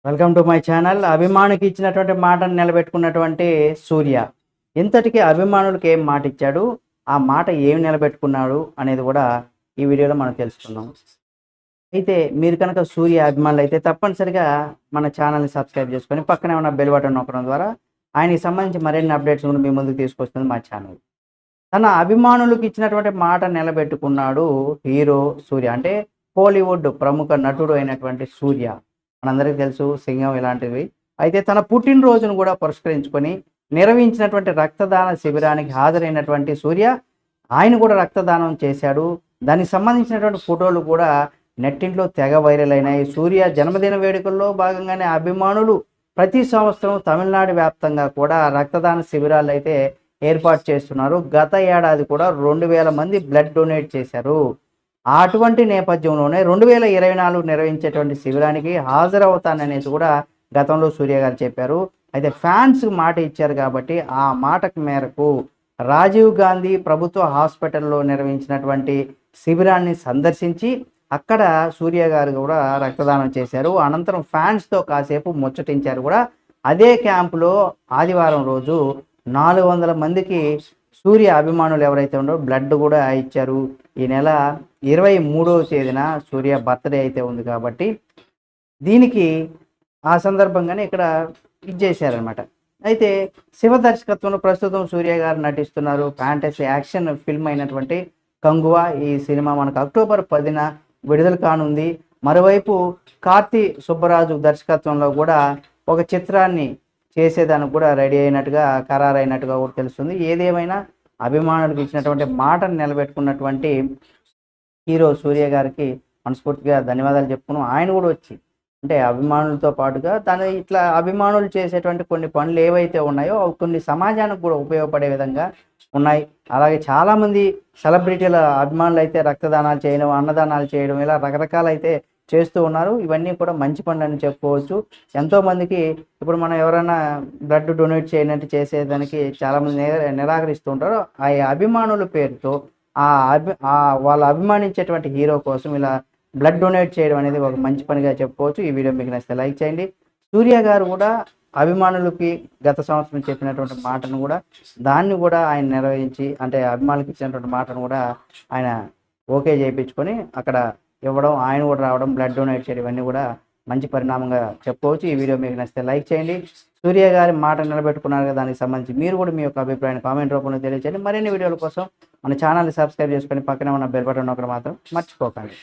Welcome to my channel. అభిమానికి ఇచ్చినటువంటి మాటను నిలబెట్టుకున్నటువంటి సూర్య. ఇంతటికి అభిమానులకి ఏం మాట ఇచ్చాడు, ఆ మాట ఏమి నిలబెట్టుకున్నాడు అనేది కూడా ఈ వీడియోలో మనం తెలుసుకుందాం. అయితే మీరు కనుక సూర్య అభిమానులు అయితే తప్పనిసరిగా మన ఛానల్ని సబ్స్క్రైబ్ చేసుకొని పక్కనే ఉన్న బెల్ బటన్ నొక్కడం ద్వారా ఆయనకి సంబంధించి మరిన్ని అప్డేట్స్ కూడా మీ ముందుకు తీసుకొస్తుంది మా ఛానల్. తన అభిమానులకు ఇచ్చినటువంటి మాట నిలబెట్టుకున్నాడు హీరో సూర్య. అంటే కోలీవుడ్ ప్రముఖ నటుడు అయినటువంటి సూర్య. మనందరికీ తెలుసు సింగం ఇలాంటివి. అయితే తన పుట్టినరోజును కూడా పురస్కరించుకొని నిర్వహించినటువంటి రక్తదాన శిబిరానికి హాజరైనటువంటి సూర్య ఆయన కూడా రక్తదానం చేశాడు. దానికి సంబంధించినటువంటి ఫోటోలు కూడా నెట్టింట్లో తెగ వైరల్ అయినాయి. సూర్య జన్మదిన వేడుకల్లో భాగంగానే అభిమానులు ప్రతి సంవత్సరం తమిళనాడు వ్యాప్తంగా కూడా రక్తదాన శిబిరాలు అయితే ఏర్పాటు చేస్తున్నారు. గత ఏడాది కూడా 2000 మంది బ్లడ్ డొనేట్ చేశారు. అటువంటి నేపథ్యంలోనే 2024 నిర్వహించేటువంటి శిబిరానికి హాజరవుతాననేసి కూడా గతంలో సూర్య గారు చెప్పారు. అయితే ఫ్యాన్స్ మాట ఇచ్చారు కాబట్టి ఆ మాటకు మేరకు రాజీవ్ గాంధీ ప్రభుత్వ హాస్పిటల్లో నిర్వహించినటువంటి శిబిరాన్ని సందర్శించి అక్కడ సూర్య గారు కూడా రక్తదానం చేశారు. అనంతరం ఫ్యాన్స్తో కాసేపు ముచ్చటించారు కూడా. అదే క్యాంపులో ఆదివారం రోజు 400 మందికి సూర్య అభిమానులు ఎవరైతే ఉన్నారో బ్లడ్ కూడా ఇచ్చారు. ఈ నెల 23వ తేదీన సూర్య బర్త్డే అయితే ఉంది కాబట్టి దీనికి ఆ సందర్భంగానే ఇక్కడ ఇచ్చేసారనమాట. అయితే శివ దర్శకత్వంలో ప్రస్తుతం సూర్య గారు నటిస్తున్నారు. ఫ్యాంటసీ యాక్షన్ ఫిల్మ్ అయినటువంటి కంగువా. ఈ సినిమా మనకు అక్టోబర్ 10న విడుదల కానుంది. మరోవైపు కార్తీ సుబ్బరాజు దర్శకత్వంలో కూడా ఒక చిత్రాన్ని చేసేదానికి కూడా రెడీ అయినట్టుగా ఖరారైనట్టుగా కూడా తెలుస్తుంది. ఏదేమైనా అభిమానులకు ఇచ్చినటువంటి మాటను నిలబెట్టుకున్నటువంటి హీరో సూర్య గారికి మనస్ఫూర్తిగా ధన్యవాదాలు చెప్పుకున్నాం. ఆయన కూడా వచ్చి అంటే అభిమానులతో పాటుగా తను ఇట్లా అభిమానులు చేసేటువంటి కొన్ని పనులు ఏవైతే ఉన్నాయో అవి కొన్ని సమాజానికి కూడా ఉపయోగపడే విధంగా ఉన్నాయి. అలాగే చాలామంది సెలబ్రిటీల అభిమానులు అయితే రక్తదానాలు చేయడం, అన్నదానాలు చేయడం ఇలా రకరకాలైతే చేస్తూ ఉన్నారు. ఇవన్నీ కూడా మంచి పనులని చెప్పుకోవచ్చు. ఎంతోమందికి ఇప్పుడు మనం ఎవరైనా బ్లడ్ డొనేట్ చేయనట్టు చేసేదానికి చాలామంది నిరాకరిస్తూ ఉంటారు. ఆ అభిమానుల పేరుతో వాళ్ళు అభిమానించేటువంటి హీరో కోసం ఇలా బ్లడ్ డొనేట్ చేయడం అనేది ఒక మంచి పనిగా చెప్పుకోవచ్చు. ఈ వీడియో మీకు నచ్చితే లైక్ చేయండి. సూర్య గారు కూడా అభిమానులకి గత సంవత్సరం చెప్పినటువంటి మాటను కూడా దాన్ని కూడా ఆయన నిర్వహించి అంటే అభిమానులకు ఇచ్చినటువంటి మాటను కూడా ఆయన ఓకే చేయించుకొని అక్కడ ఇవ్వడం, ఆయన కూడా రావడం, బ్లడ్ డొనేట్ చేయడం ఇవన్నీ కూడా మంచి పరిణామంగా చెప్పుకోవచ్చు. ఈ వీడియో మీకు నచ్చితే లైక్ చేయండి. సూర్య గారి మాట నిలబెట్టుకున్నారు కదా, దానికి సంబంధించి మీరు కూడా మీ యొక్క అభిప్రాయాన్ని కామెంట్ రూపంలో తెలియజేయండి. మరిన్ని వీడియోల కోసం మన ఛానల్ని సబ్స్క్రైబ్ చేసుకొని పక్కనే ఉన్న బెల్ బటన్ నొక్కడం మాత్రం మర్చిపోకండి.